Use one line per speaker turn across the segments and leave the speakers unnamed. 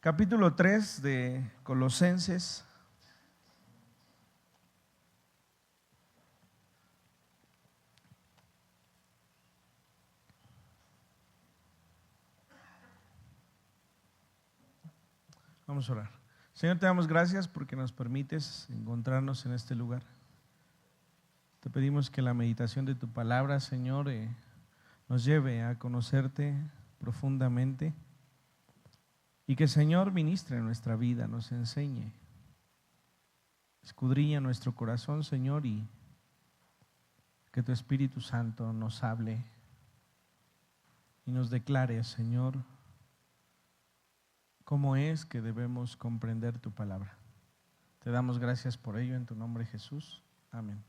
capítulo 3 de Colosenses. Vamos a orar. Señor, te damos gracias porque nos permites encontrarnos en este lugar. Te pedimos que la meditación de tu palabra, Señor, nos lleve a conocerte profundamente y que, Señor, ministre en nuestra vida, nos enseñe, escudriña nuestro corazón, Señor, y que tu Espíritu Santo nos hable y nos declare, Señor, cómo es que debemos comprender tu palabra. Te damos gracias por ello en tu nombre, Jesús. Amén.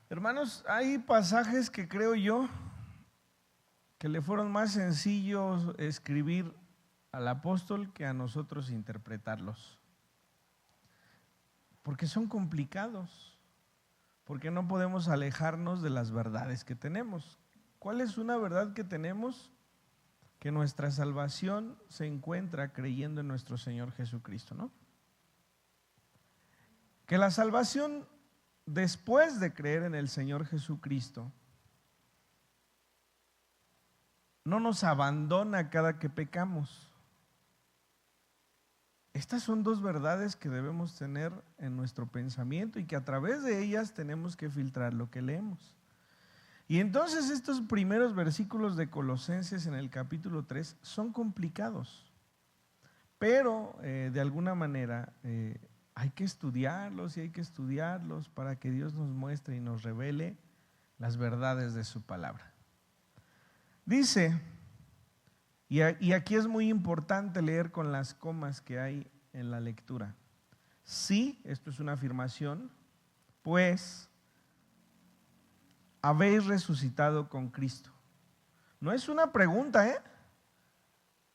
Hermanos, hay pasajes que creo yo que le fueron más sencillos escribir al apóstol que a nosotros interpretarlos. Porque son complicados, porque no podemos alejarnos de las verdades que tenemos. ¿Cuál es una verdad que tenemos? Que nuestra salvación se encuentra creyendo en nuestro Señor Jesucristo, ¿no? Que la salvación, después de creer en el Señor Jesucristo, no nos abandona cada que pecamos. Estas son dos verdades que debemos tener en nuestro pensamiento y que a través de ellas tenemos que filtrar lo que leemos. Y entonces estos primeros versículos de Colosenses en el capítulo 3 son complicados, pero de alguna manera hay que estudiarlos y hay que estudiarlos para que Dios nos muestre y nos revele las verdades de su palabra. Dice, y aquí es muy importante leer con las comas que hay en la lectura. Sí, esto es una afirmación, pues habéis resucitado con Cristo. No es una pregunta,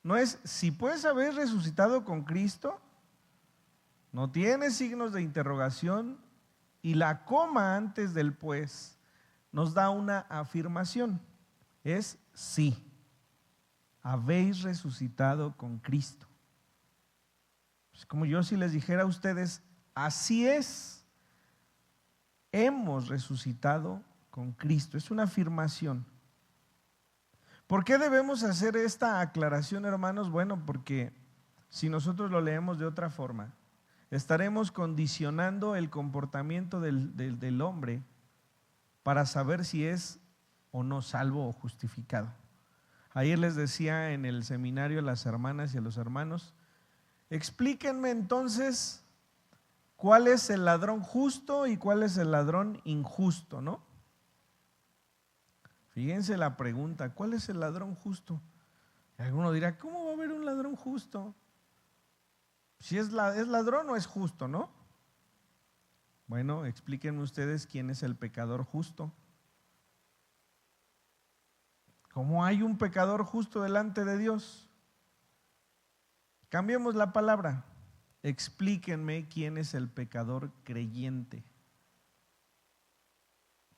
no es si pues habéis resucitado con Cristo, no tiene signos de interrogación y la coma antes del pues nos da una afirmación, es sí, habéis resucitado con Cristo. Es como yo si les dijera a ustedes, así es, hemos resucitado con Cristo. Es una afirmación. ¿Por qué debemos hacer esta aclaración, hermanos? Bueno, porque si nosotros lo leemos de otra forma, estaremos condicionando el comportamiento del hombre para saber si es o no salvo o justificado. Ayer les decía en el seminario a las hermanas y a los hermanos, explíquenme entonces cuál es el ladrón justo y cuál es el ladrón injusto, ¿no? Fíjense la pregunta, ¿cuál es el ladrón justo? Y alguno dirá, ¿cómo va a haber un ladrón justo? Si es ladrón o es justo, ¿no? Bueno, explíquenme ustedes quién es el pecador justo. ¿Cómo hay un pecador justo delante de Dios? Cambiemos la palabra. Explíquenme quién es el pecador creyente.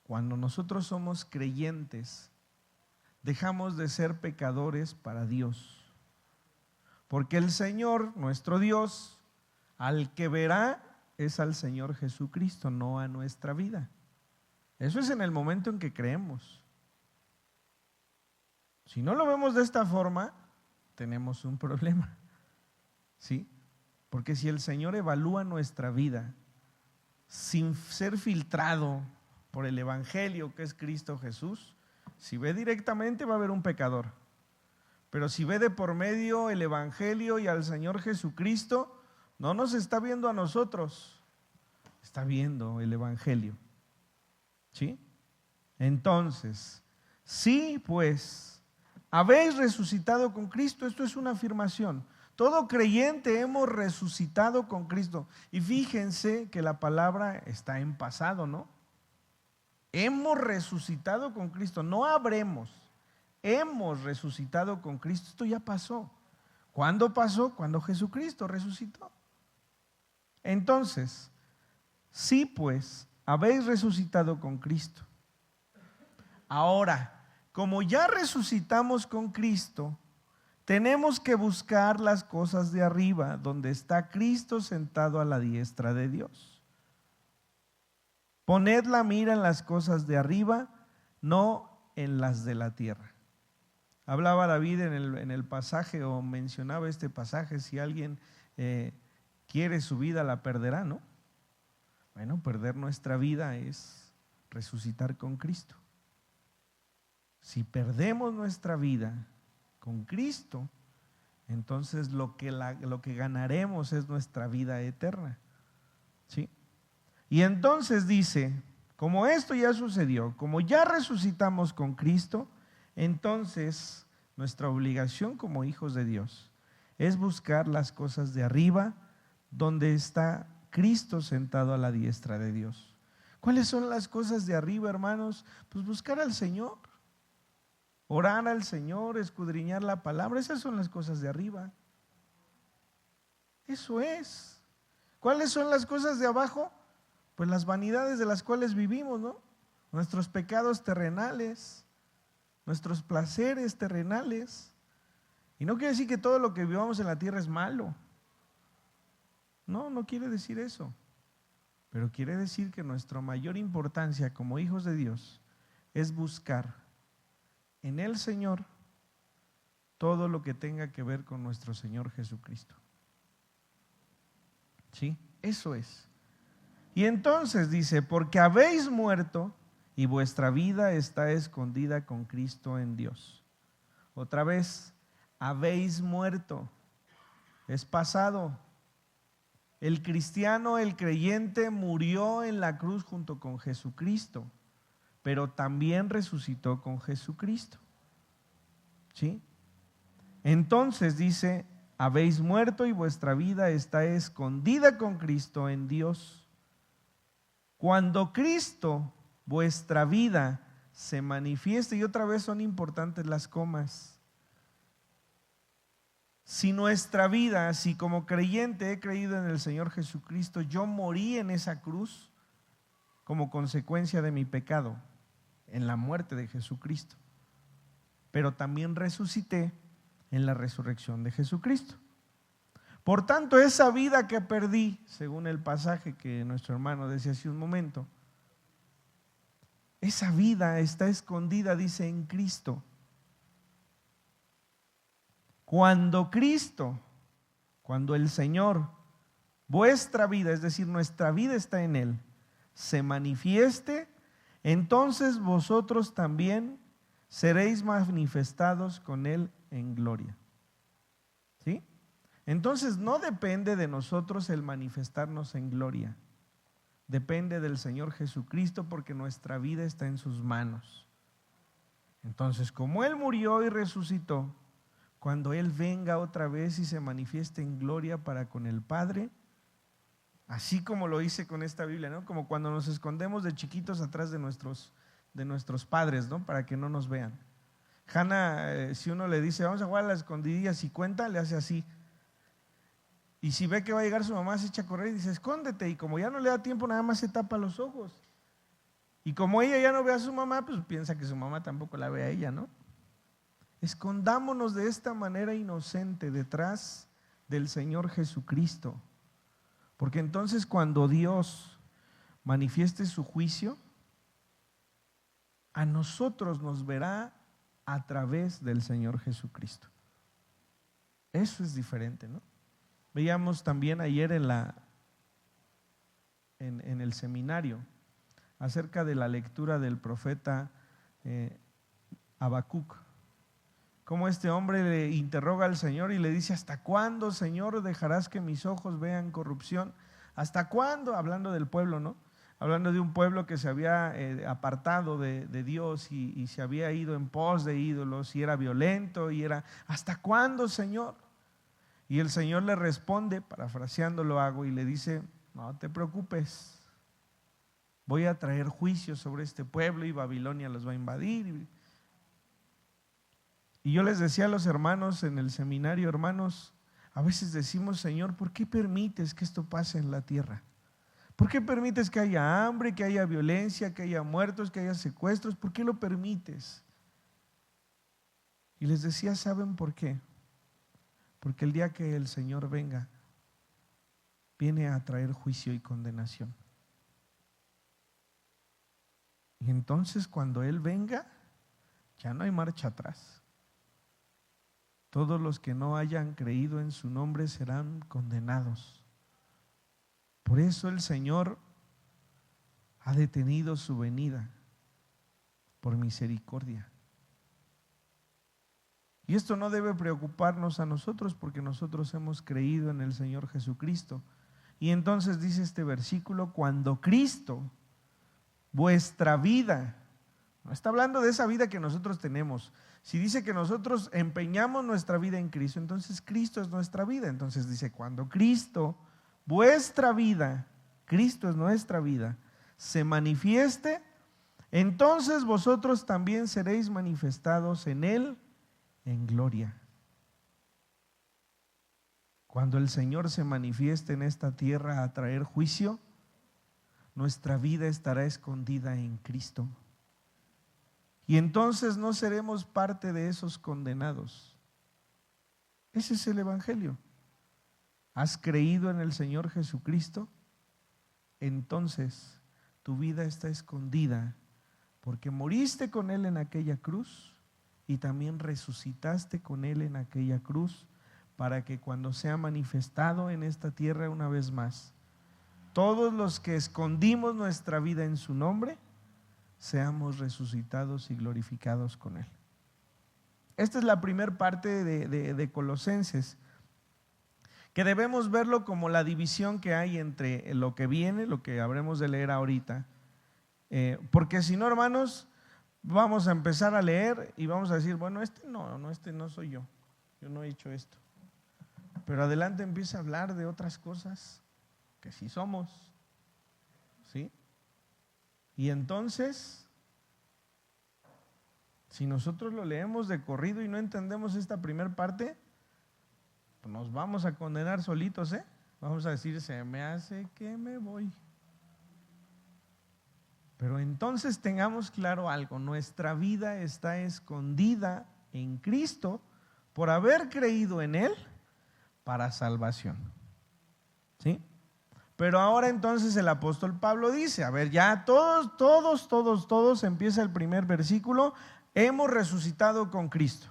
Cuando nosotros somos creyentes, dejamos de ser pecadores para Dios. Porque el Señor, nuestro Dios, al que verá es al Señor Jesucristo, no a nuestra vida. Eso es en el momento en que creemos. Si no lo vemos de esta forma, tenemos un problema. ¿Sí? Porque si el Señor evalúa nuestra vida sin ser filtrado por el Evangelio que es Cristo Jesús, si ve directamente va a haber un pecador. Pero si ve de por medio el Evangelio y al Señor Jesucristo, no nos está viendo a nosotros, está viendo el Evangelio. ¿Sí? Entonces, sí, pues, habéis resucitado con Cristo. Esto es una afirmación. Todo creyente hemos resucitado con Cristo. Y fíjense que la palabra está en pasado, ¿no? Hemos resucitado con Cristo, no habremos. Hemos resucitado con Cristo. Esto ya pasó. ¿Cuándo pasó? Cuando Jesucristo resucitó. Entonces, sí, pues, habéis resucitado con Cristo. Ahora, como ya resucitamos con Cristo, Tenemos que buscar las cosas de arriba, donde está Cristo sentado a la diestra de Dios. Poned la mira en las cosas de arriba, no en las de la tierra. Hablaba David en el pasaje, o mencionaba este pasaje: si alguien quiere su vida, la perderá, ¿no? Bueno, perder nuestra vida es resucitar con Cristo. Si perdemos nuestra vida con Cristo, entonces lo que ganaremos es nuestra vida eterna, ¿sí? Y entonces dice, como esto ya sucedió, como ya resucitamos con Cristo, entonces nuestra obligación como hijos de Dios es buscar las cosas de arriba, donde está Cristo sentado a la diestra de Dios. ¿Cuáles son las cosas de arriba, hermanos? Pues buscar al Señor, orar al Señor, escudriñar la palabra. Esas son las cosas de arriba. Eso es. ¿Cuáles son las cosas de abajo? Pues las vanidades de las cuales vivimos, ¿no? Nuestros pecados terrenales, nuestros placeres terrenales. Y no quiere decir que todo lo que vivamos en la tierra es malo. No, no quiere decir eso. Pero quiere decir que nuestra mayor importancia como hijos de Dios es buscar en el Señor todo lo que tenga que ver con nuestro Señor Jesucristo. ¿Sí? Eso es. Y entonces dice, porque habéis muerto y vuestra vida está escondida con Cristo en Dios. Otra vez, habéis muerto. Es pasado. El cristiano, el creyente, murió en la cruz junto con Jesucristo, pero también resucitó con Jesucristo. ¿Sí? Entonces dice, habéis muerto y vuestra vida está escondida con Cristo en Dios. Cuando Cristo, vuestra vida, se manifieste, y otra vez son importantes las comas. Si nuestra vida, si como creyente he creído en el Señor Jesucristo, yo morí en esa cruz como consecuencia de mi pecado, en la muerte de Jesucristo, pero también resucité en la resurrección de Jesucristo. Por tanto, esa vida que perdí, según el pasaje que nuestro hermano decía hace un momento, esa vida está escondida, dice, en Cristo. Cuando Cristo, cuando el Señor, vuestra vida, es decir, nuestra vida está en Él, se manifieste, entonces vosotros también seréis manifestados con Él en gloria. ¿Sí? Entonces no depende de nosotros el manifestarnos en gloria. Depende del Señor Jesucristo, porque nuestra vida está en sus manos. Entonces, como Él murió y resucitó, cuando Él venga otra vez y se manifieste en gloria para con el Padre, así como lo hice con esta Biblia, ¿no? Como cuando nos escondemos de chiquitos atrás de nuestros padres, ¿no? Para que no nos vean. Hannah, si uno le dice, vamos a jugar a las escondidillas y cuenta, le hace así. Y si ve que va a llegar su mamá, se echa a correr y dice, escóndete. Y como ya no le da tiempo, nada más se tapa los ojos. Y como ella ya no ve a su mamá, pues piensa que su mamá tampoco la ve a ella, ¿no? Escondámonos de esta manera inocente detrás del Señor Jesucristo. Porque entonces cuando Dios manifieste su juicio, a nosotros nos verá a través del Señor Jesucristo. Eso es diferente, ¿no? Veíamos también ayer en el seminario acerca de la lectura del profeta Habacuc. Cómo este hombre le interroga al Señor y le dice, ¿hasta cuándo, Señor, dejarás que mis ojos vean corrupción? ¿Hasta cuándo? Hablando del pueblo, ¿no? Hablando de un pueblo que se había apartado de Dios y se había ido en pos de ídolos y era violento y era, ¿hasta cuándo, Señor? Y el Señor le responde, parafraseando lo hago, y le dice, no te preocupes, voy a traer juicio sobre este pueblo y Babilonia los va a invadir. Y yo les decía a los hermanos en el seminario, hermanos, a veces decimos, Señor, ¿por qué permites que esto pase en la tierra? ¿Por qué permites que haya hambre, que haya violencia, que haya muertos, que haya secuestros? ¿Por qué lo permites? Y les decía, ¿saben por qué? Porque el día que el Señor venga, viene a traer juicio y condenación. Y entonces cuando Él venga, ya no hay marcha atrás. Todos los que no hayan creído en su nombre serán condenados. Por eso el Señor ha detenido su venida por misericordia. Y esto no debe preocuparnos a nosotros porque nosotros hemos creído en el Señor Jesucristo. Y entonces dice este versículo, cuando Cristo, vuestra vida, no está hablando de esa vida que nosotros tenemos. Si dice que nosotros empeñamos nuestra vida en Cristo, entonces Cristo es nuestra vida. Entonces dice, cuando Cristo, vuestra vida, Cristo es nuestra vida, se manifieste, entonces vosotros también seréis manifestados en Él en gloria. Cuando el Señor se manifieste en esta tierra a traer juicio, nuestra vida estará escondida en Cristo. Y entonces no seremos parte de esos condenados. Ese es el Evangelio. ¿Has creído en el Señor Jesucristo? Entonces tu vida está escondida porque moriste con Él en aquella cruz y también resucitaste con Él en aquella cruz para que cuando sea manifestado en esta tierra una vez más, todos los que escondimos nuestra vida en su nombre, seamos resucitados y glorificados con Él. Esta es la primera parte de Colosenses, que debemos verlo como la división que hay entre lo que viene, lo que habremos de leer ahorita, porque si no, hermanos, vamos a empezar a leer y vamos a decir, bueno, este no soy yo no he hecho esto, pero adelante empieza a hablar de otras cosas que sí somos, ¿sí? Y entonces, si nosotros lo leemos de corrido y no entendemos esta primera parte, pues nos vamos a condenar solitos, ¿eh? Vamos a decir, se me hace que me voy. Pero entonces tengamos claro algo, nuestra vida está escondida en Cristo por haber creído en Él para salvación, ¿sí? Pero ahora entonces el apóstol Pablo dice, a ver, ya todos, empieza el primer versículo, hemos resucitado con Cristo.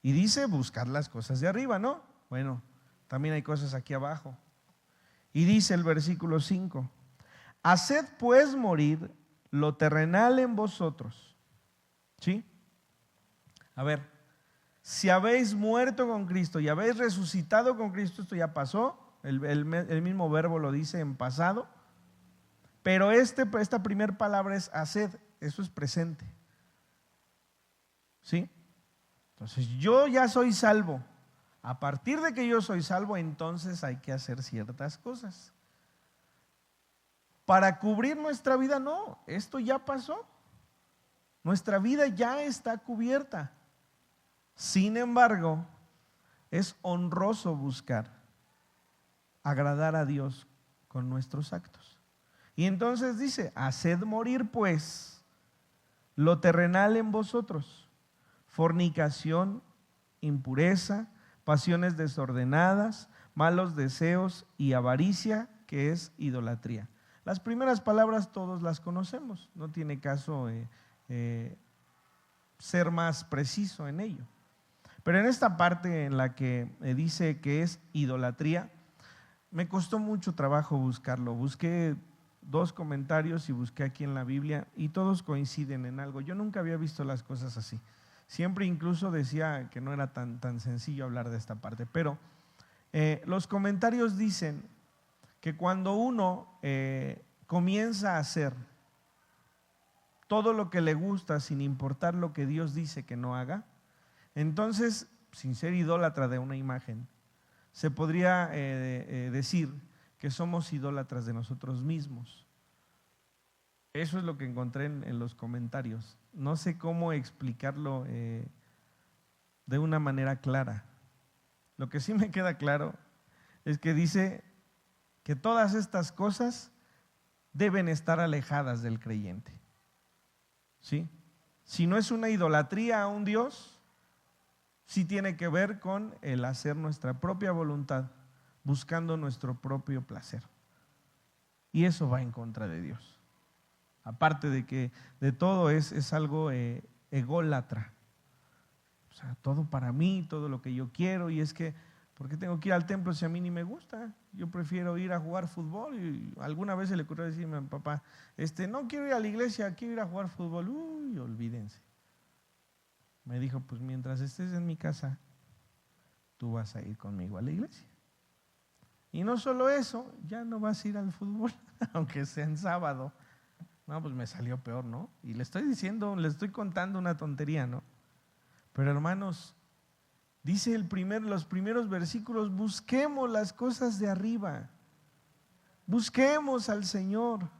Y dice, buscar las cosas de arriba, ¿no? Bueno, también hay cosas aquí abajo. Y dice el versículo 5, haced pues morir lo terrenal en vosotros, ¿sí? A ver, si habéis muerto con Cristo y habéis resucitado con Cristo, esto ya pasó. El mismo verbo lo dice en pasado, pero esta primera palabra es haced, eso es presente, ¿sí? Entonces yo ya soy salvo. A partir de que yo soy salvo, entonces hay que hacer ciertas cosas. Para cubrir nuestra vida, no, esto ya pasó. Nuestra vida ya está cubierta. Sin embargo, es honroso buscar agradar a Dios con nuestros actos. Y entonces dice, haced morir pues lo terrenal en vosotros, fornicación, impureza, pasiones desordenadas, malos deseos y avaricia, que es idolatría. Las primeras palabras todos las conocemos, no tiene caso ser más preciso en ello. Pero en esta parte en la que dice que es idolatría, me costó mucho trabajo buscarlo. Busqué 2 comentarios y busqué aquí en la Biblia y todos coinciden en algo. Yo nunca había visto las cosas así. Siempre incluso decía que no era tan sencillo hablar de esta parte. Pero los comentarios dicen que cuando uno comienza a hacer todo lo que le gusta sin importar lo que Dios dice que no haga, entonces, sin ser idólatra de una imagen, se podría decir que somos idólatras de nosotros mismos. Eso es lo que encontré en los comentarios. No sé cómo explicarlo de una manera clara. Lo que sí me queda claro es que dice que todas estas cosas deben estar alejadas del creyente, ¿sí? Si no es una idolatría a un Dios, Sí tiene que ver con el hacer nuestra propia voluntad, buscando nuestro propio placer. Y eso va en contra de Dios. Aparte de que de todo es algo ególatra. O sea, todo para mí, todo lo que yo quiero. Y es que, ¿por qué tengo que ir al templo si a mí ni me gusta? Yo prefiero ir a jugar fútbol. Y alguna vez se le ocurrió decirme a mi papá, no quiero ir a la iglesia, quiero ir a jugar fútbol. Uy, olvídense. Me dijo, pues mientras estés en mi casa, tú vas a ir conmigo a la iglesia. Y no solo eso, ya no vas a ir al fútbol, aunque sea en sábado. No, pues me salió peor, ¿no? Y le estoy diciendo, le estoy contando una tontería, ¿no? Pero hermanos, dice los primeros versículos, busquemos las cosas de arriba, busquemos al Señor,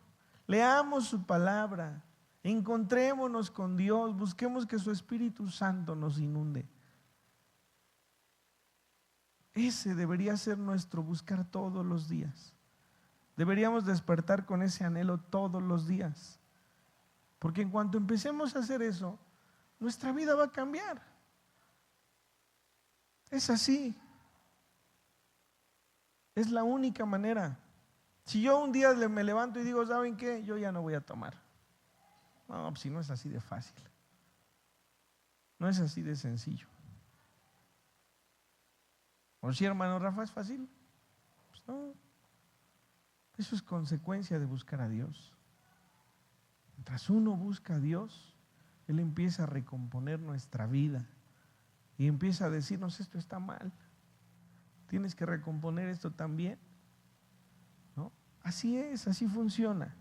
leamos su palabra, encontrémonos con Dios, busquemos que su Espíritu Santo nos inunde. Ese debería ser nuestro buscar todos los días. Deberíamos despertar con ese anhelo todos los días. Porque en cuanto empecemos a hacer eso, nuestra vida va a cambiar. Es así. Es la única manera. Si yo un día me levanto y digo, ¿saben qué? Yo ya no voy a tomar. No, pues si no es así de fácil. No es así de sencillo. ¿O sí, hermano Rafa, es fácil? Pues no. Eso es consecuencia de buscar a Dios. Mientras uno busca a Dios, Él empieza a recomponer nuestra vida y empieza a decirnos, esto está mal, tienes que recomponer esto también, ¿no? Así es, así funciona.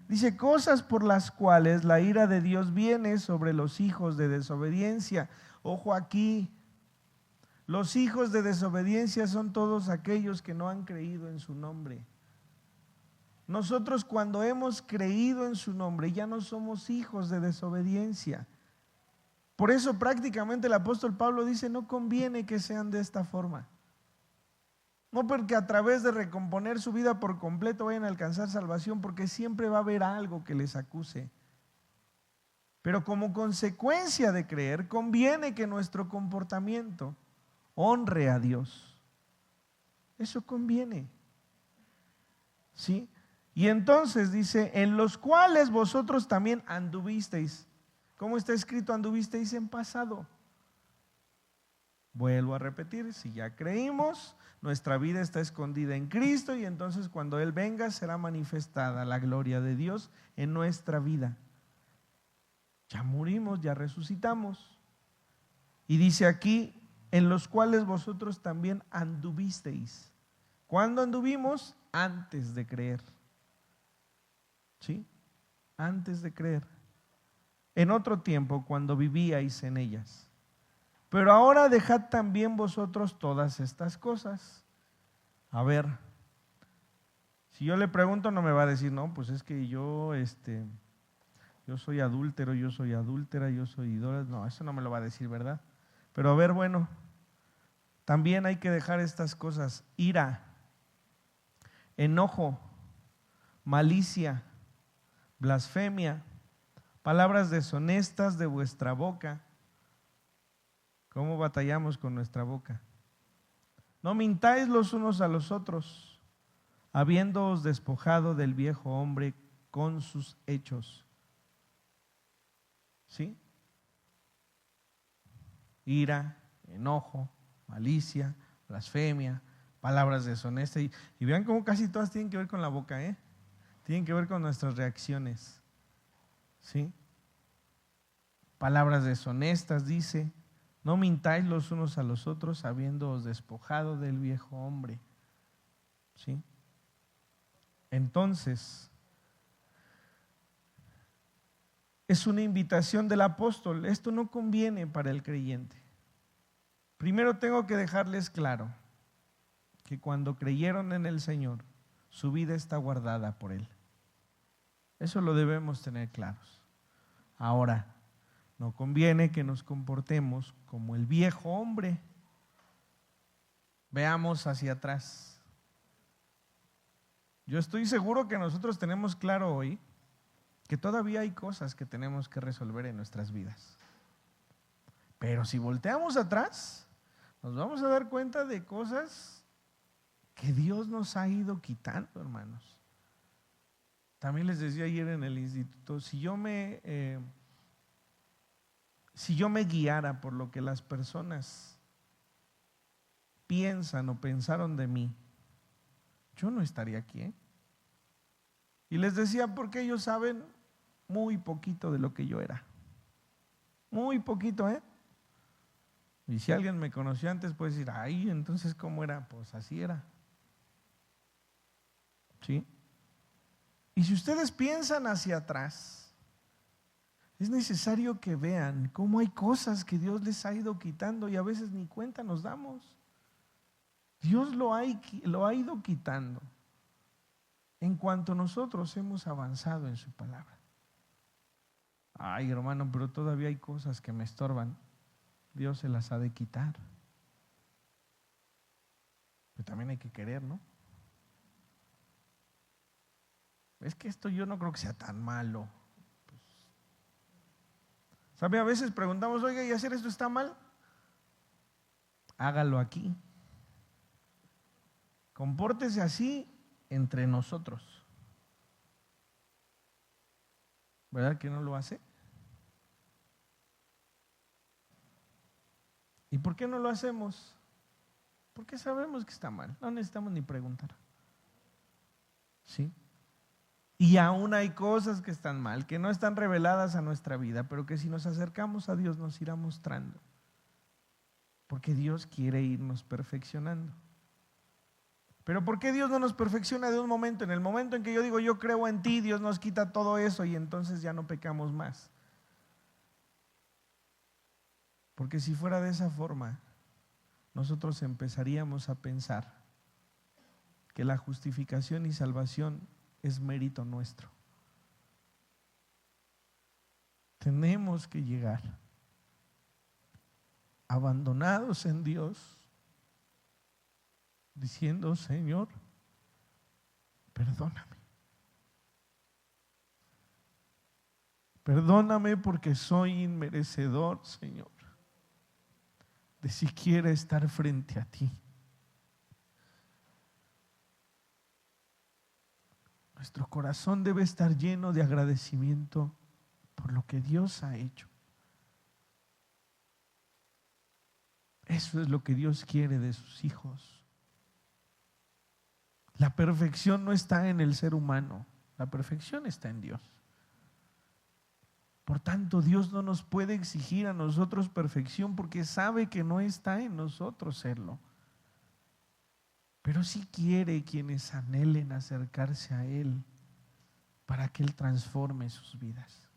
Dice, cosas por las cuales la ira de Dios viene sobre los hijos de desobediencia. Ojo aquí, los hijos de desobediencia son todos aquellos que no han creído en su nombre. Nosotros cuando hemos creído en su nombre ya no somos hijos de desobediencia. Por eso prácticamente el apóstol Pablo dice, no conviene que sean de esta forma. No porque a través de recomponer su vida por completo vayan a alcanzar salvación, porque siempre va a haber algo que les acuse. Pero como consecuencia de creer, conviene que nuestro comportamiento honre a Dios. Eso conviene. ¿Sí? Y entonces dice, en los cuales vosotros también anduvisteis. ¿Cómo está escrito anduvisteis en pasado? Vuelvo a repetir, si ya creímos, nuestra vida está escondida en Cristo y entonces cuando Él venga será manifestada la gloria de Dios en nuestra vida. Ya murimos, ya resucitamos. Y dice aquí, en los cuales vosotros también anduvisteis. ¿Cuándo anduvimos? Antes de creer. ¿Sí? Antes de creer. En otro tiempo, cuando vivíais en ellas. Pero ahora dejad también vosotros todas estas cosas. A ver, si yo le pregunto no me va a decir, no, pues es que yo soy adúltero, yo soy adúltera, yo soy idólatra. No, eso no me lo va a decir, ¿verdad? Pero a ver, bueno, también hay que dejar estas cosas: ira, enojo, malicia, blasfemia, palabras deshonestas de vuestra boca. ¿Cómo batallamos con nuestra boca? No mintáis los unos a los otros, habiéndoos despojado del viejo hombre con sus hechos. ¿Sí? Ira, enojo, malicia, blasfemia, palabras deshonestas. Y vean cómo casi todas tienen que ver con la boca, ¿eh? Tienen que ver con nuestras reacciones. ¿Sí? Palabras deshonestas, dice. No mintáis los unos a los otros, habiéndoos despojado del viejo hombre. ¿Sí? Entonces, es una invitación del apóstol. Esto no conviene para el creyente. Primero tengo que dejarles claro que cuando creyeron en el Señor, su vida está guardada por Él. Eso lo debemos tener claros. Ahora, no conviene que nos comportemos como el viejo hombre. Veamos hacia atrás. Yo estoy seguro que nosotros tenemos claro hoy que todavía hay cosas que tenemos que resolver en nuestras vidas. Pero si volteamos atrás, nos vamos a dar cuenta de cosas que Dios nos ha ido quitando, hermanos. También les decía ayer en el instituto, si yo me guiara por lo que las personas piensan o pensaron de mí, yo no estaría aquí, ¿eh? Y les decía, porque ellos saben muy poquito de lo que yo era. Muy poquito, ¿eh? Y si alguien me conoció antes puede decir, ay, entonces ¿cómo era? Pues así era. ¿Sí? Y si ustedes piensan hacia atrás, es necesario que vean cómo hay cosas que Dios les ha ido quitando y a veces ni cuenta nos damos. Dios lo ha ido quitando en cuanto nosotros hemos avanzado en su palabra. Ay, hermano, pero todavía hay cosas que me estorban. Dios se las ha de quitar. Pero también hay que querer, ¿no? Es que esto yo no creo que sea tan malo. Pues, ¿sabe? A veces preguntamos, oiga, ¿y hacer esto está mal? Hágalo aquí. Compórtese así entre nosotros. ¿Verdad que no lo hace? ¿Y por qué no lo hacemos? Porque sabemos que está mal. No necesitamos ni preguntar. ¿Sí? Y aún hay cosas que están mal, que no están reveladas a nuestra vida, pero que si nos acercamos a Dios nos irá mostrando. Porque Dios quiere irnos perfeccionando. Pero ¿por qué Dios no nos perfecciona de un momento? En el momento en que yo digo, yo creo en ti, Dios nos quita todo eso y entonces ya no pecamos más. Porque si fuera de esa forma, nosotros empezaríamos a pensar que la justificación y salvación es mérito nuestro. Tenemos que llegar abandonados en Dios, diciendo, Señor, perdóname. Perdóname porque soy inmerecedor, Señor, de siquiera estar frente a ti. Nuestro corazón debe estar lleno de agradecimiento por lo que Dios ha hecho. Eso es lo que Dios quiere de sus hijos. La perfección no está en el ser humano, la perfección está en Dios. Por tanto, Dios no nos puede exigir a nosotros perfección porque sabe que no está en nosotros serlo. Pero sí quiere quienes anhelen acercarse a Él para que Él transforme sus vidas.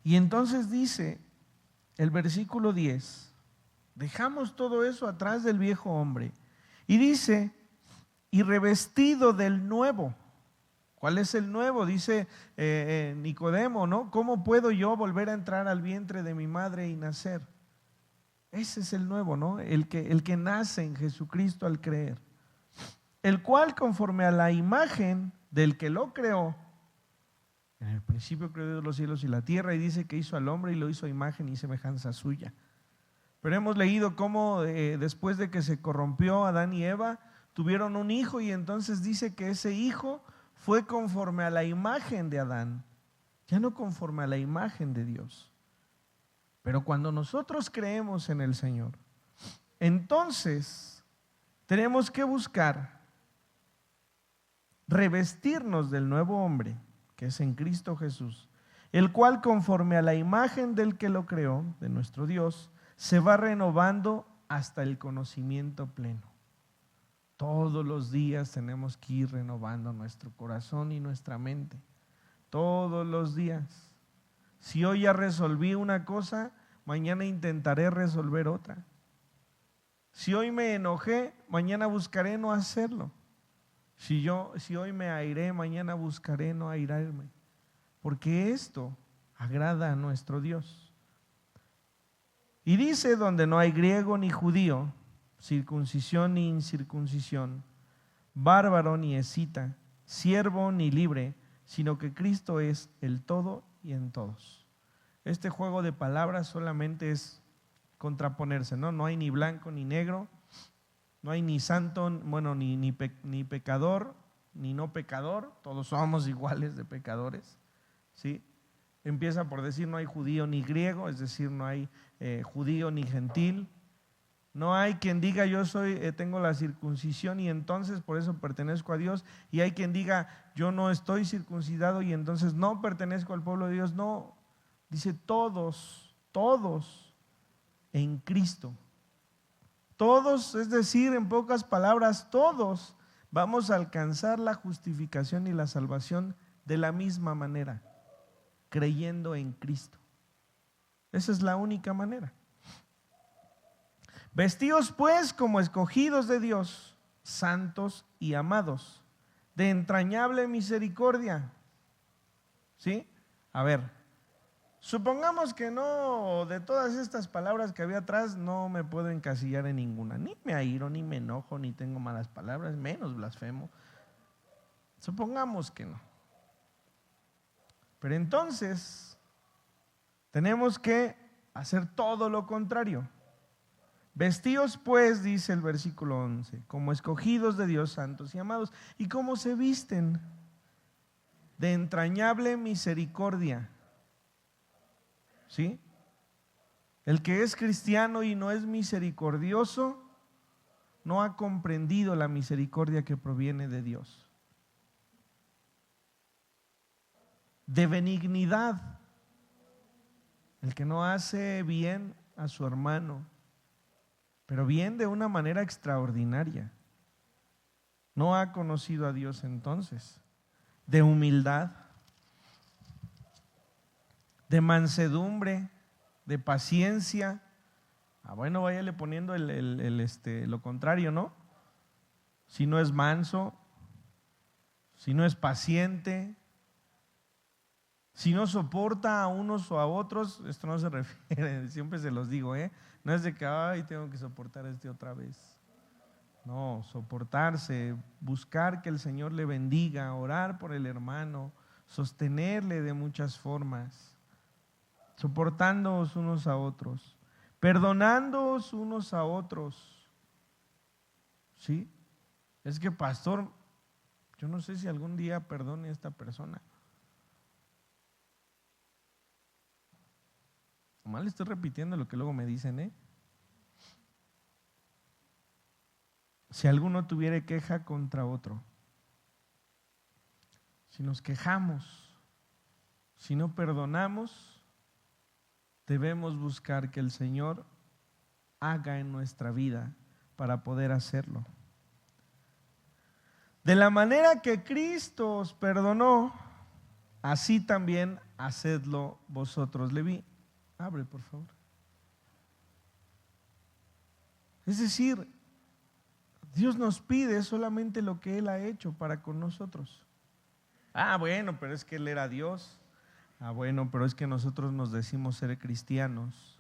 Y entonces dice el versículo 10, dejamos todo eso atrás del viejo hombre. Y dice, y revestido del nuevo. ¿Cuál es el nuevo? Dice Nicodemo, ¿no? ¿Cómo puedo yo volver a entrar al vientre de mi madre y nacer? Ese es el nuevo, ¿no? El que nace en Jesucristo al creer. El cual conforme a la imagen del que lo creó, en el principio creó Dios los cielos y la tierra, y dice que hizo al hombre y lo hizo a imagen y semejanza suya. Pero hemos leído cómo después de que se corrompió Adán y Eva, tuvieron un hijo y entonces dice que ese hijo fue conforme a la imagen de Adán, ya no conforme a la imagen de Dios. Pero cuando nosotros creemos en el Señor, entonces tenemos que buscar revestirnos del nuevo hombre, que es en Cristo Jesús, el cual conforme a la imagen del que lo creó, de nuestro Dios, se va renovando hasta el conocimiento pleno. Todos los días tenemos que ir renovando nuestro corazón y nuestra mente. Todos los días. Si hoy ya resolví una cosa, mañana intentaré resolver otra. Si hoy me enojé, mañana buscaré no hacerlo. Si hoy me airé, mañana buscaré no airarme. Porque esto agrada a nuestro Dios. Y dice, donde no hay griego ni judío, circuncisión ni incircuncisión, bárbaro ni escita, siervo ni libre, sino que Cristo es el todo y en todos. este juego de palabras solamente es contraponerse, ¿no? No hay ni blanco ni negro, no hay ni santo, bueno, ni pecador, ni no pecador, todos somos iguales de pecadores, ¿sí? Empieza por decir no hay judío ni griego, es decir, no hay judío ni gentil. No hay quien diga yo tengo la circuncisión y entonces por eso pertenezco a Dios, y hay quien diga yo no estoy circuncidado y entonces no pertenezco al pueblo de Dios. No, dice todos en Cristo. Todos, es decir, en pocas palabras, todos vamos a alcanzar la justificación y la salvación de la misma manera, creyendo en Cristo. Esa es la única manera. Vestidos pues como escogidos de Dios, santos y amados, de entrañable misericordia. ¿Sí? A ver, supongamos que no, de todas estas palabras que había atrás, no me puedo encasillar en ninguna. Ni me airo, ni me enojo, ni tengo malas palabras, menos blasfemo. Supongamos que no. Pero entonces, tenemos que hacer todo lo contrario. Vestidos pues, dice el versículo 11, como escogidos de Dios, santos y amados. ¿Y cómo se visten? De entrañable misericordia. ¿Sí? El que es cristiano y no es misericordioso, no ha comprendido la misericordia que proviene de Dios. De benignidad. El que no hace bien a su hermano, pero bien de una manera extraordinaria, no ha conocido a Dios entonces. De humildad, de mansedumbre, de paciencia. Bueno, váyale poniendo lo contrario, ¿no? Si no es manso, si no es paciente, si no soporta a unos o a otros, esto no se refiere, siempre se los digo, no es de que, ay, tengo que soportar a este otra vez. No, soportarse, buscar que el Señor le bendiga, orar por el hermano, sostenerle de muchas formas, soportándoos unos a otros, perdonándoos unos a otros. ¿Sí? Es que, pastor, yo no sé si algún día perdone a esta persona. Nomás le estoy repitiendo lo que luego me dicen, Si alguno tuviere queja contra otro, si nos quejamos, si no perdonamos, debemos buscar que el Señor haga en nuestra vida para poder hacerlo. De la manera que Cristo os perdonó, así también hacedlo vosotros. Leví, abre por favor. Es decir, Dios nos pide solamente lo que Él ha hecho para con nosotros. Bueno, pero es que Él era Dios. Bueno, pero es que nosotros nos decimos ser cristianos.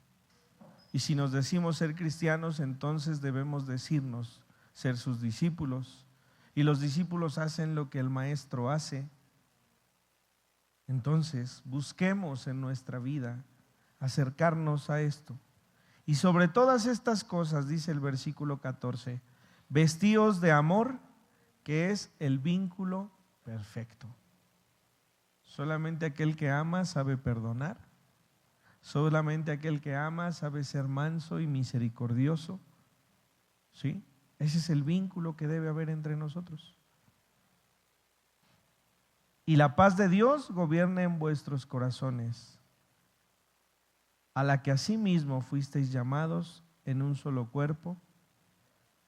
Y si nos decimos ser cristianos, entonces debemos decirnos ser sus discípulos. Y los discípulos hacen lo que el maestro hace. Entonces, busquemos en nuestra vida acercarnos a esto. Y sobre todas estas cosas, dice el versículo 14, vestíos de amor, que es el vínculo perfecto. Solamente aquel que ama sabe perdonar. Solamente aquel que ama sabe ser manso y misericordioso. ¿Sí? Ese es el vínculo que debe haber entre nosotros. Y la paz de Dios gobierne en vuestros corazones, a la que asimismo fuisteis llamados en un solo cuerpo,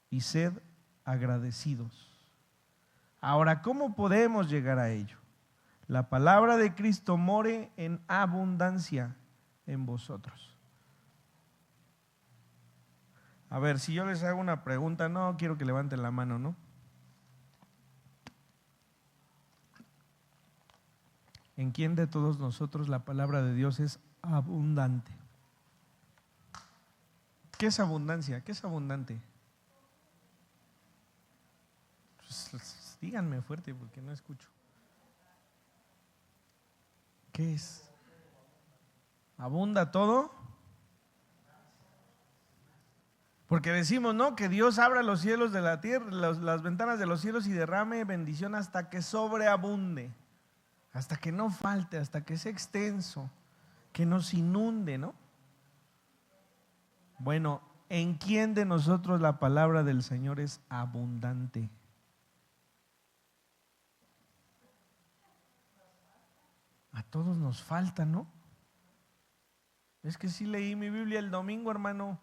y sed agradecidos. Ahora, ¿cómo podemos llegar a ello? La palabra de Cristo more en abundancia en vosotros. A ver, si yo les hago una pregunta, no quiero que levanten la mano, ¿no? ¿En quién de todos nosotros la palabra de Dios es abundante? ¿Qué es abundancia? ¿Qué es abundante? Pues, díganme fuerte porque no escucho. ¿Qué es? ¿Abunda todo? Porque decimos, ¿no? Que Dios abra los cielos de la tierra, las ventanas de los cielos y derrame bendición hasta que sobreabunde, hasta que no falte, hasta que sea extenso, que nos inunde, ¿no? Bueno, ¿en quién de nosotros la palabra del Señor es abundante? A todos nos falta, ¿no? Es que sí leí mi Biblia el domingo, hermano.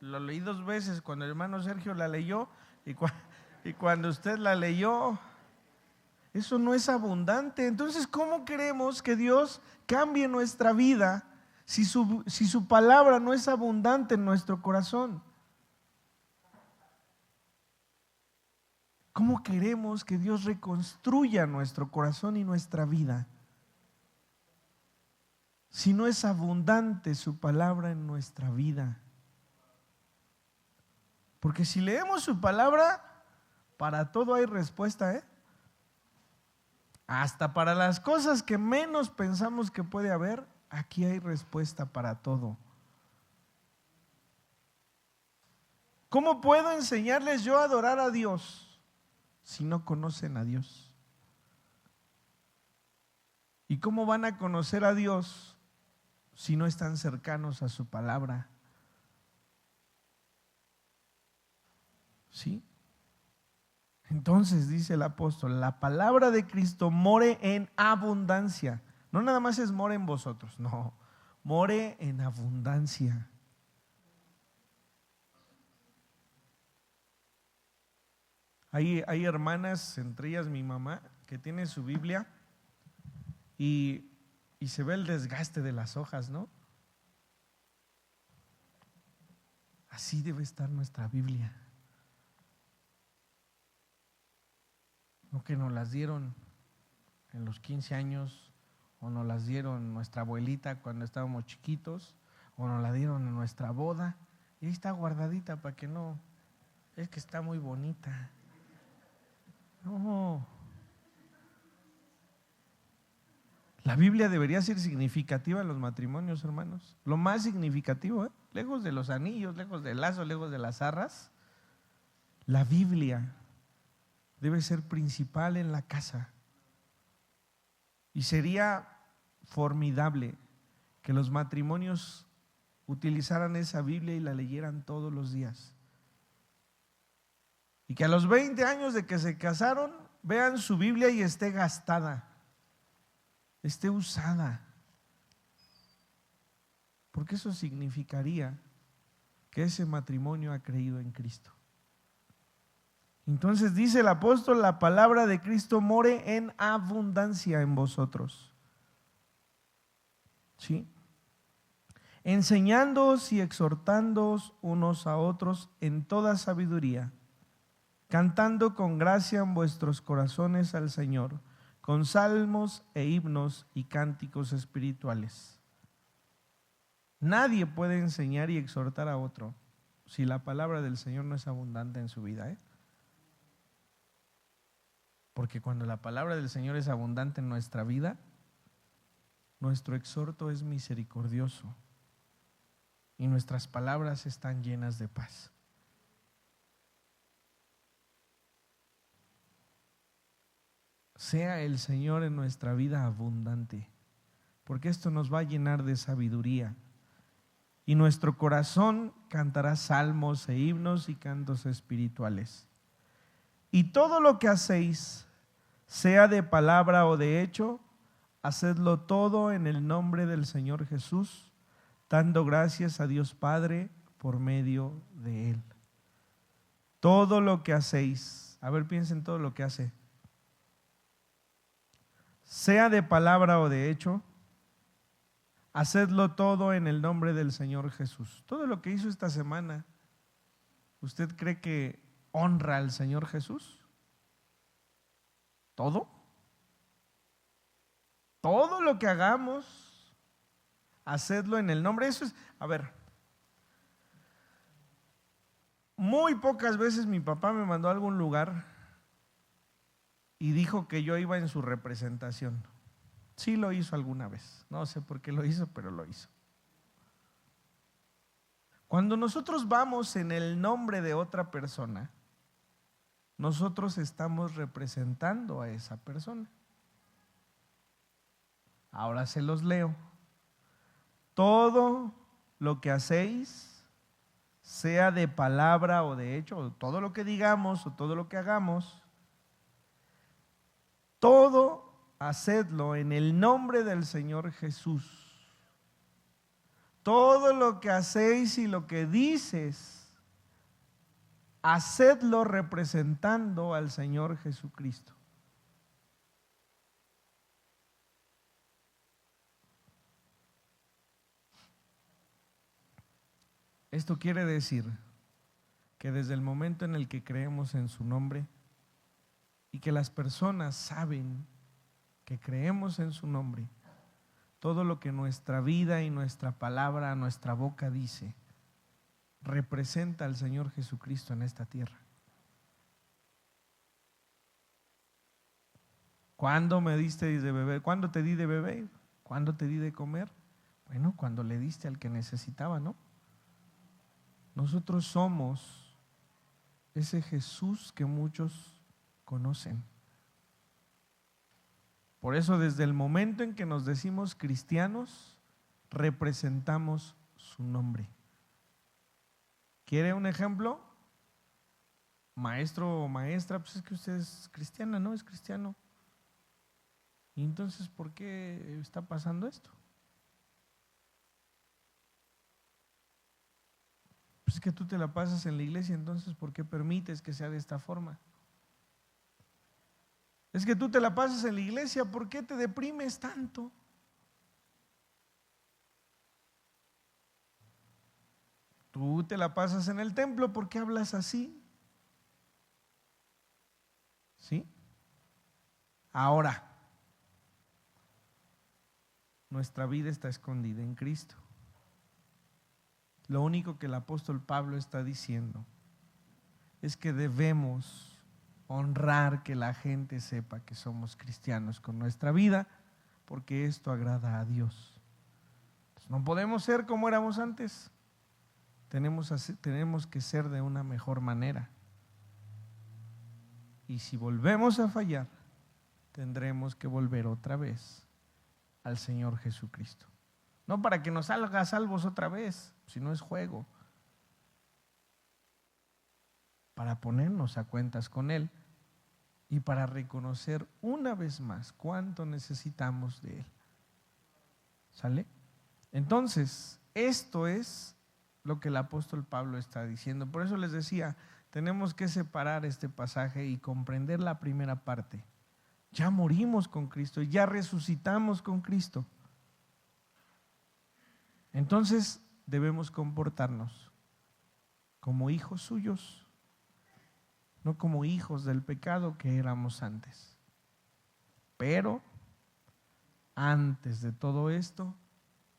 Lo leí 2 veces, cuando el hermano Sergio la leyó y cuando usted la leyó. Eso no es abundante. Entonces, ¿cómo queremos que Dios cambie nuestra vida si su palabra no es abundante en nuestro corazón? ¿Cómo queremos que Dios reconstruya nuestro corazón y nuestra vida si no es abundante su palabra en nuestra vida? Porque si leemos su palabra, para todo hay respuesta, ¿eh? Hasta para las cosas que menos pensamos que puede haber, aquí hay respuesta para todo. ¿Cómo puedo enseñarles yo a adorar a Dios si no conocen a Dios? ¿Y cómo van a conocer a Dios si no están cercanos a su palabra? ¿Sí? Entonces dice el apóstol, la palabra de Cristo more en abundancia. No nada más es more en vosotros, no, more en abundancia. Hay hermanas, entre ellas mi mamá, que tiene su Biblia y se ve el desgaste de las hojas, ¿no? Así debe estar nuestra Biblia. No que nos las dieron en los 15 años, o nos las dieron nuestra abuelita cuando estábamos chiquitos, o nos la dieron en nuestra boda, y ahí está guardadita para que no, es que está muy bonita. No. La Biblia debería ser significativa en los matrimonios, hermanos. Lo más significativo, lejos de los anillos, lejos del lazo, lejos de las arras, la Biblia debe ser principal en la casa. Y sería formidable que los matrimonios utilizaran esa Biblia y la leyeran todos los días. Y que a los 20 años de que se casaron, vean su Biblia y esté gastada, esté usada. Porque eso significaría que ese matrimonio ha creído en Cristo. Entonces dice el apóstol, la palabra de Cristo more en abundancia en vosotros. ¿Sí? Enseñándoos y exhortándoos unos a otros en toda sabiduría, cantando con gracia en vuestros corazones al Señor, con salmos e himnos y cánticos espirituales. Nadie puede enseñar y exhortar a otro si la palabra del Señor no es abundante en su vida, ¿eh? Porque cuando la palabra del Señor es abundante en nuestra vida, nuestro exhorto es misericordioso y nuestras palabras están llenas de paz. Sea el Señor en nuestra vida abundante, porque esto nos va a llenar de sabiduría y nuestro corazón cantará salmos e himnos y cantos espirituales. Y todo lo que hacéis, sea de palabra o de hecho, hacedlo todo en el nombre del Señor Jesús, dando gracias a Dios Padre por medio de Él. Todo lo que hacéis, a ver, piensen todo lo que hace, sea de palabra o de hecho, hacedlo todo en el nombre del Señor Jesús. Todo lo que hizo esta semana, ¿usted cree que honra al Señor Jesús? ¿Todo? Todo lo que hagamos, hacedlo en el nombre. Eso es, a ver, muy pocas veces mi papá me mandó a algún lugar y dijo que yo iba en su representación. Sí lo hizo alguna vez, no sé por qué lo hizo, pero lo hizo. Cuando nosotros vamos en el nombre de otra persona, nosotros estamos representando a esa persona. Ahora se los leo. Todo lo que hacéis, sea de palabra o de hecho, o todo lo que digamos o todo lo que hagamos, todo hacedlo en el nombre del Señor Jesús. Todo lo que hacéis y lo que dices, hacedlo representando al Señor Jesucristo. Esto quiere decir que desde el momento en el que creemos en su nombre y que las personas saben que creemos en su nombre, todo lo que nuestra vida y nuestra palabra, nuestra boca dice, representa al Señor Jesucristo en esta tierra. ¿Cuándo me diste de beber? ¿Cuándo te di de beber? ¿Cuándo te di de comer? Bueno, cuando le diste al que necesitaba, ¿no? Nosotros somos ese Jesús que muchos conocen. Por eso desde el momento en que nos decimos cristianos, representamos su nombre. ¿Quiere un ejemplo? Maestro o maestra, pues es que usted es cristiana, ¿no? Es cristiano. ¿Y entonces por qué está pasando esto? Pues es que tú te la pasas en la iglesia, entonces ¿por qué permites que sea de esta forma? Es que tú te la pasas en la iglesia, ¿por qué te deprimes tanto? Tú te la pasas en el templo, ¿por qué hablas así? ¿Sí? Ahora, nuestra vida está escondida en Cristo. Lo único que el apóstol Pablo está diciendo es que debemos honrar que la gente sepa que somos cristianos con nuestra vida, porque esto agrada a Dios. Pues no podemos ser como éramos antes. Tenemos que ser de una mejor manera. Y si volvemos a fallar, tendremos que volver otra vez al Señor Jesucristo. No para que nos haga salvos otra vez, si no es juego. Para ponernos a cuentas con Él y para reconocer una vez más cuánto necesitamos de Él. ¿Sale? Entonces, esto es lo que el apóstol Pablo está diciendo. Por eso les decía, tenemos que separar este pasaje y comprender la primera parte. Ya morimos con Cristo, ya resucitamos con Cristo. Entonces debemos comportarnos como hijos suyos, no como hijos del pecado que éramos antes. Pero antes de todo esto,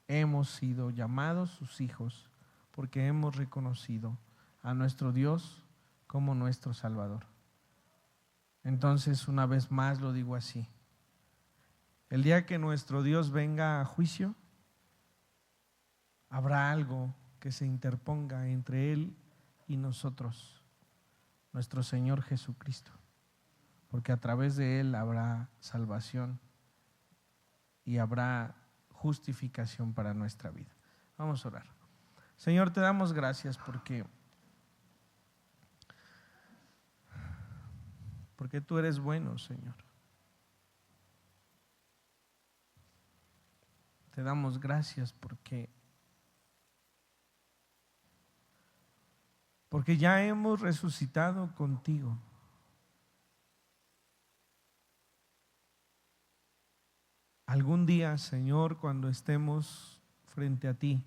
hemos sido llamados sus hijos porque hemos reconocido a nuestro Dios como nuestro Salvador. Entonces, una vez más lo digo así: el día que nuestro Dios venga a juicio, habrá algo que se interponga entre Él y nosotros, nuestro Señor Jesucristo, porque a través de Él habrá salvación y habrá justificación para nuestra vida. Vamos a orar. Señor, te damos gracias porque tú eres bueno, Señor. Te damos gracias porque ya hemos resucitado contigo. Algún día, Señor, cuando estemos frente a ti,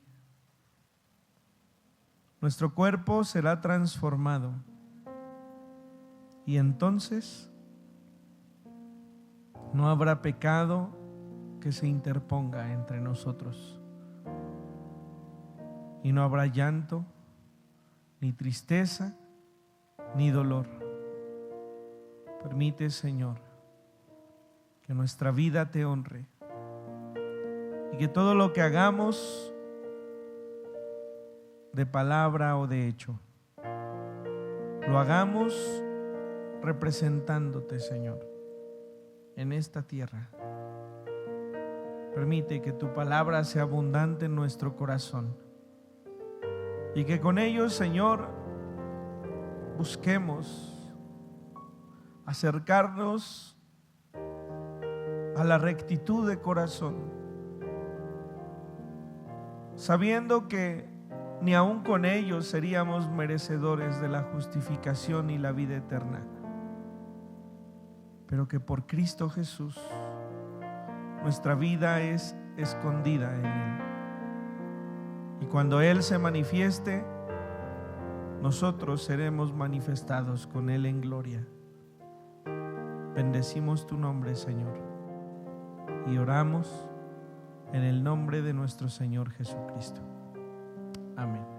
nuestro cuerpo será transformado y entonces no habrá pecado que se interponga entre nosotros y no habrá llanto, ni tristeza, ni dolor. Permite, Señor, que nuestra vida te honre y que todo lo que hagamos de palabra o de hecho, lo hagamos representándote, Señor, en esta tierra. Permite que tu palabra sea abundante en nuestro corazón y que con ello, Señor, busquemos acercarnos a la rectitud de corazón, sabiendo que ni aun con ellos seríamos merecedores de la justificación y la vida eterna, pero que por Cristo Jesús nuestra vida es escondida en Él. Y cuando Él se manifieste, nosotros seremos manifestados con Él en gloria. Bendecimos tu nombre, Señor, y oramos en el nombre de nuestro Señor Jesucristo. Amén.